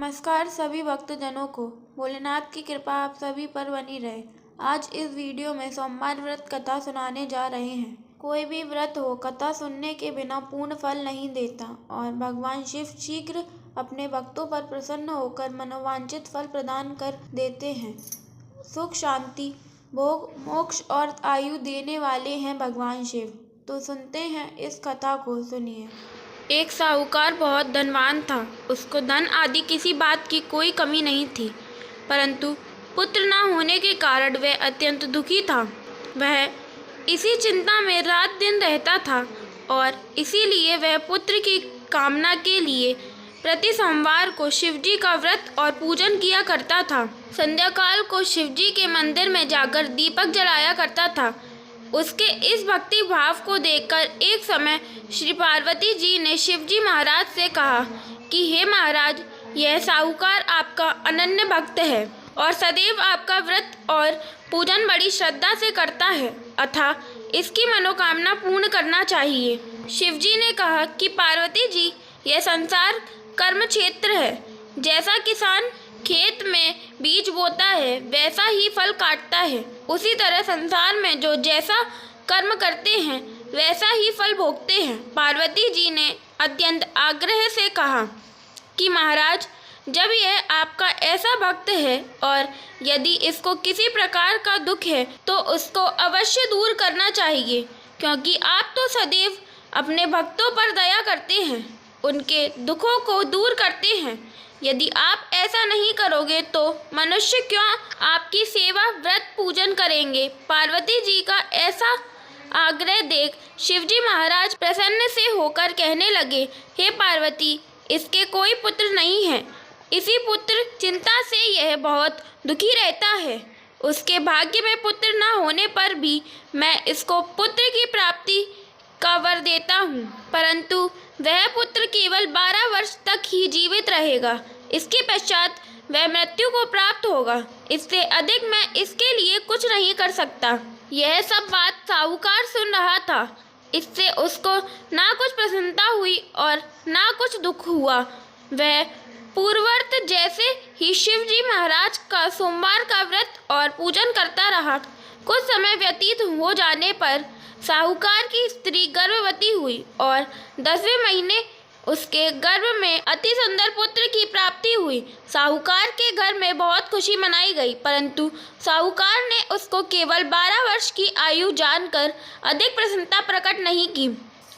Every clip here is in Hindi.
नमस्कार सभी भक्तजनों को। भोलेनाथ की कृपा आप सभी पर बनी रहे। आज इस वीडियो में सोमवार व्रत कथा सुनाने जा रहे हैं। कोई भी व्रत हो, कथा सुनने के बिना पूर्ण फल नहीं देता और भगवान शिव शीघ्र अपने भक्तों पर प्रसन्न होकर मनोवांछित फल प्रदान कर देते हैं। सुख, शांति, भोग, मोक्ष और आयु देने वाले हैं भगवान शिव। तो सुनते हैं इस कथा को। सुनिए। एक साहूकार बहुत धनवान था। उसको धन आदि किसी बात की कोई कमी नहीं थी, परंतु पुत्र न होने के कारण वह अत्यंत दुखी था। वह इसी चिंता में रात दिन रहता था और इसीलिए वह पुत्र की कामना के लिए प्रति सोमवार को शिवजी का व्रत और पूजन किया करता था। संध्या काल को शिवजी के मंदिर में जाकर दीपक जलाया करता था। उसके इस भक्ति भाव को देखकर एक समय श्री पार्वती जी ने शिवजी महाराज से कहा कि हे महाराज, यह साहूकार आपका अनन्य भक्त है और सदैव आपका व्रत और पूजन बड़ी श्रद्धा से करता है, अतः इसकी मनोकामना पूर्ण करना चाहिए। शिवजी ने कहा कि पार्वती जी, यह संसार कर्म क्षेत्र है। जैसा किसान खेत में बीज बोता है वैसा ही फल काटता है, उसी तरह संसार में जो जैसा कर्म करते हैं वैसा ही फल भोगते हैं। पार्वती जी ने अत्यंत आग्रह से कहा कि महाराज, जब यह आपका ऐसा भक्त है और यदि इसको किसी प्रकार का दुख है तो उसको अवश्य दूर करना चाहिए, क्योंकि आप तो सदैव अपने भक्तों पर दया करते हैं, उनके दुखों को दूर करते हैं। यदि आप ऐसा नहीं करोगे तो मनुष्य क्यों आपकी सेवा व्रत पूजन करेंगे। पार्वती जी का ऐसा आग्रह देख शिवजी महाराज प्रसन्न से होकर कहने लगे, हे पार्वती, इसके कोई पुत्र नहीं है। इसी पुत्र चिंता से यह बहुत दुखी रहता है। उसके भाग्य में पुत्र न होने पर भी मैं इसको पुत्र की प्राप्ति का वर देता हूँ, परंतु वह पुत्र केवल 12 वर्ष तक ही जीवित रहेगा। इसके पश्चात वह मृत्यु को प्राप्त होगा। इससे अधिक मैं इसके लिए कुछ नहीं कर सकता। यह सब बात साहूकार सुन रहा था। इससे उसको ना कुछ प्रसन्नता हुई और ना कुछ दुख हुआ। वह पूर्ववत जैसे ही शिवजी महाराज का सोमवार का व्रत और पूजन करता रहा। कुछ समय व्यतीत हो जाने पर साहूकार की स्त्री गर्भवती हुई और 10वें महीने उसके गर्भ में अति सुंदर पुत्र की प्राप्ति हुई। साहूकार के घर में बहुत खुशी मनाई गई, परंतु साहूकार ने उसको केवल 12 वर्ष की आयु जानकर अधिक प्रसन्नता प्रकट नहीं की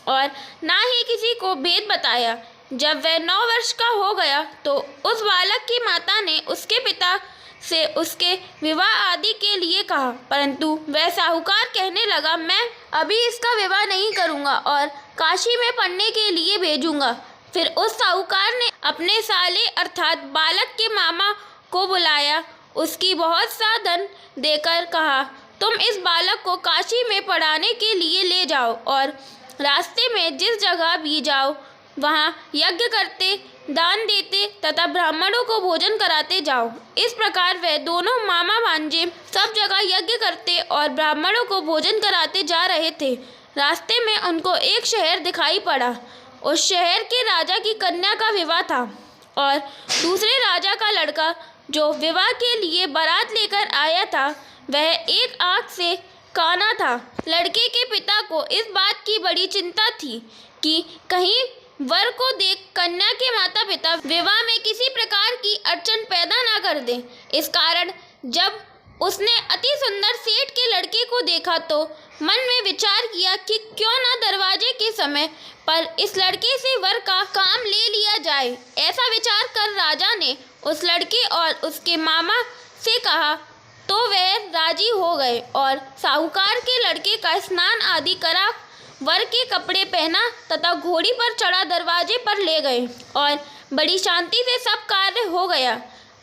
और ना ही किसी को भेद बताया। जब वह 9 वर्ष का हो गया तो उस बालक की माता ने उसके पिता से उसके विवाह आदि के लिए कहा, परंतु वह साहूकार कहने लगा, मैं अभी इसका विवाह नहीं करूंगा और काशी में पढ़ने के लिए भेजूंगा। फिर उस साहूकार ने अपने साले अर्थात बालक के मामा को बुलाया, उसकी बहुत सा धन देकर कहा, तुम इस बालक को काशी में पढ़ाने के लिए ले जाओ और रास्ते में जिस जगह भी जाओ वहाँ यज्ञ करते, दान देते तथा ब्राह्मणों को भोजन कराते जाओ। इस प्रकार वह दोनों मामा भांजे सब जगह यज्ञ करते और ब्राह्मणों को भोजन कराते जा रहे थे। रास्ते में उनको एक शहर दिखाई पड़ा। उस शहर के राजा की कन्या का विवाह था और दूसरे राजा का लड़का जो विवाह के लिए बारात लेकर आया था वह एक आँख से काना था। लड़के के पिता को इस बात की बड़ी चिंता थी कि कहीं वर को देख कन्या के माता पिता विवाह में किसी प्रकार की अड़चन पैदा ना कर दें। इस कारण जब उसने अति सुंदर सेठ के लड़के को देखा तो मन में विचार किया कि क्यों ना दरवाजे के समय पर इस लड़के से वर का काम ले लिया जाए। ऐसा विचार कर राजा ने उस लड़के और उसके मामा से कहा तो वह राजी हो गए और साहूकार के लड़के का स्नान आदि करा, वर के कपड़े पहना तथा घोड़ी पर चढ़ा दरवाजे पर ले गए और बड़ी शांति से सब कार्य हो गया।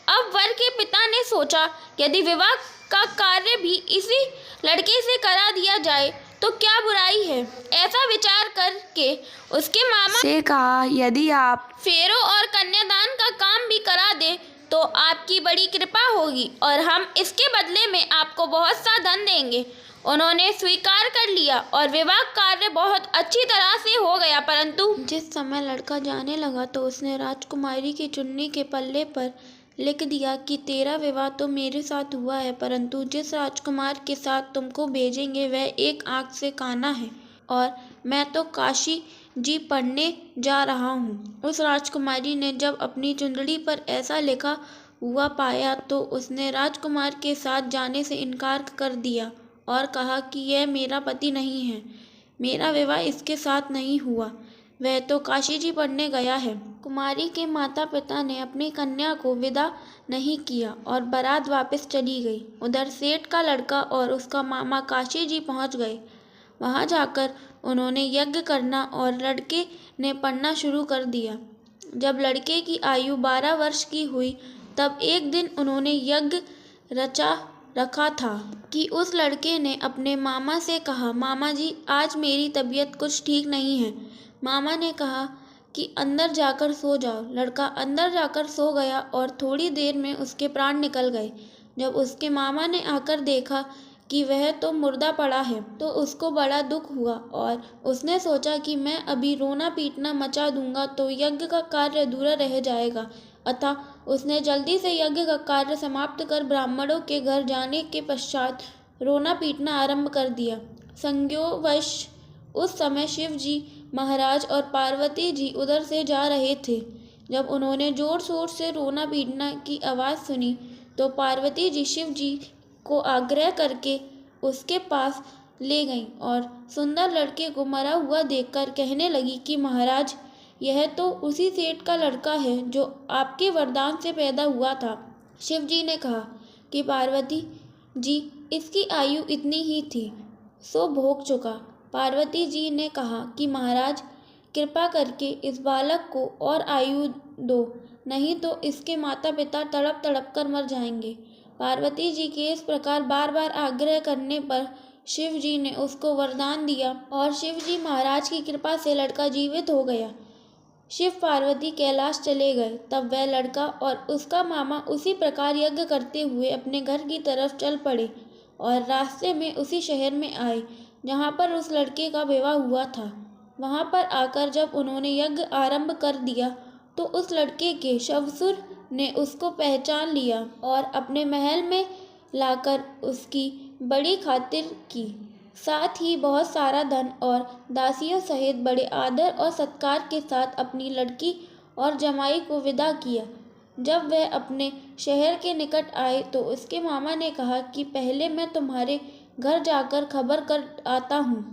अब वर के पिता ने सोचा, यदि विवाह का कार्य भी इसी लड़के से करा दिया जाए तो क्या बुराई है। ऐसा विचार करके उसके मामा से कहा, यदि आप फेरों और कन्यादान का काम भी करा दे तो आपकी बड़ी कृपा होगी और हम इसके बदले में आपको बहुत सा धन देंगे। उन्होंने स्वीकार कर लिया और विवाह कार्य बहुत अच्छी तरह से हो गया। परंतु जिस समय लड़का जाने लगा तो उसने राजकुमारी की चुन्नी के पल्ले पर लिख दिया कि तेरा विवाह तो मेरे साथ हुआ है, परंतु जिस राजकुमार के साथ तुमको भेजेंगे वह एक आंख से काना है और मैं तो काशी जी पढ़ने जा रहा हूँ। उस राजकुमारी ने जब अपनी चुंदड़ी पर ऐसा लिखा हुआ पाया तो उसने राजकुमार के साथ जाने से इनकार कर दिया और कहा कि यह मेरा पति नहीं है, मेरा विवाह इसके साथ नहीं हुआ, वह तो काशी जी पढ़ने गया है। कुमारी के माता पिता ने अपनी कन्या को विदा नहीं किया और बारात वापस चली गई। उधर सेठ का लड़का और उसका मामा काशी जी पहुंच गए। वहां जाकर उन्होंने यज्ञ करना और लड़के ने पढ़ना शुरू कर दिया। जब लड़के की आयु 12 वर्ष की हुई तब एक दिन उन्होंने यज्ञ रचा रखा था कि उस लड़के ने अपने मामा से कहा, मामा जी आज मेरी तबीयत कुछ ठीक नहीं है। मामा ने कहा कि अंदर जाकर सो जाओ। लड़का अंदर जाकर सो गया और थोड़ी देर में उसके प्राण निकल गए। जब उसके मामा ने आकर देखा कि वह तो मुर्दा पड़ा है तो उसको बड़ा दुख हुआ और उसने सोचा कि मैं अभी रोना पीटना मचा दूंगा तो यज्ञ का कार्य अधूरा रह जाएगा। अतः उसने जल्दी से यज्ञ का कार्य समाप्त कर ब्राह्मणों के घर जाने के पश्चात रोना पीटना आरंभ कर दिया। संयोगवश उस समय शिव जी महाराज और पार्वती जी उधर से जा रहे थे। जब उन्होंने जोर शोर से रोना पीटना की आवाज़ सुनी तो पार्वती जी शिव जी को आग्रह करके उसके पास ले गईं और सुंदर लड़के को मरा हुआ देखकर कहने लगी कि महाराज यह तो उसी सेठ का लड़का है जो आपके वरदान से पैदा हुआ था। शिव जी ने कहा कि पार्वती जी इसकी आयु इतनी ही थी सो भोग चुका। पार्वती जी ने कहा कि महाराज कृपा करके इस बालक को और आयु दो, नहीं तो इसके माता पिता तड़प तड़प कर मर जाएंगे। पार्वती जी के इस प्रकार बार बार आग्रह करने पर शिव जी ने उसको वरदान दिया और शिव जी महाराज की कृपा से लड़का जीवित हो गया। शिव पार्वती कैलाश चले गए। तब वह लड़का और उसका मामा उसी प्रकार यज्ञ करते हुए अपने घर की तरफ चल पड़े और रास्ते में उसी शहर में आए जहाँ पर उस लड़के का विवाह हुआ था। वहाँ पर आकर जब उन्होंने यज्ञ आरंभ कर दिया तो उस लड़के के शवसुर ने उसको पहचान लिया और अपने महल में लाकर उसकी बड़ी खातिर की। साथ ही बहुत सारा धन और दासियों सहित बड़े आदर और सत्कार के साथ अपनी लड़की और जमाई को विदा किया। जब वह अपने शहर के निकट आए तो उसके मामा ने कहा कि पहले मैं तुम्हारे घर जाकर खबर कर आता हूँ।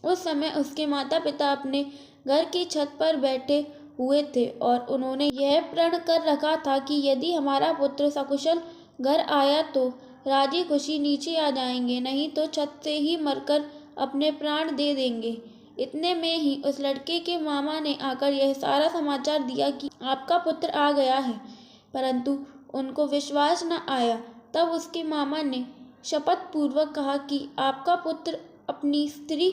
उस समय उसके माता पिता अपने घर की छत पर बैठे हुए थे और उन्होंने यह प्रण कर रखा था कि यदि हमारा पुत्र सकुशल घर आया तो राजी खुशी नीचे आ जाएंगे, नहीं तो छत से ही मरकर अपने प्राण दे देंगे। इतने में ही उस लड़के के मामा ने आकर यह सारा समाचार दिया कि आपका पुत्र आ गया है, परंतु उनको विश्वास न आया। तब उसके मामा ने शपथ पूर्वक कहा कि आपका पुत्र अपनी स्त्री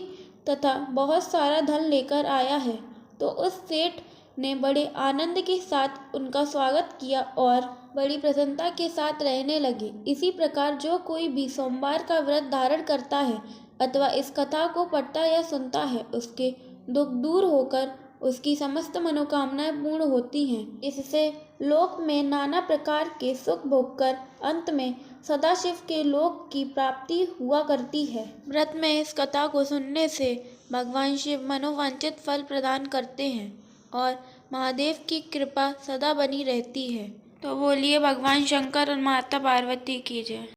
तथा बहुत सारा धन लेकर आया है। तो उस सेठ ने बड़े आनंद के साथ उनका स्वागत किया और बड़ी प्रसन्नता के साथ रहने लगे। इसी प्रकार जो कोई भी सोमवार का व्रत धारण करता है अथवा इस कथा को पढ़ता या सुनता है उसके दुख दूर होकर उसकी समस्त मनोकामनाएं पूर्ण होती हैं। इससे लोक में नाना प्रकार के सुख भोगकर अंत में सदाशिव के लोक की प्राप्ति हुआ करती है। व्रत में इस कथा को सुनने से भगवान शिव मनोवांछित फल प्रदान करते हैं और महादेव की कृपा सदा बनी रहती है। तो बोलिए भगवान शंकर और माता पार्वती की जय।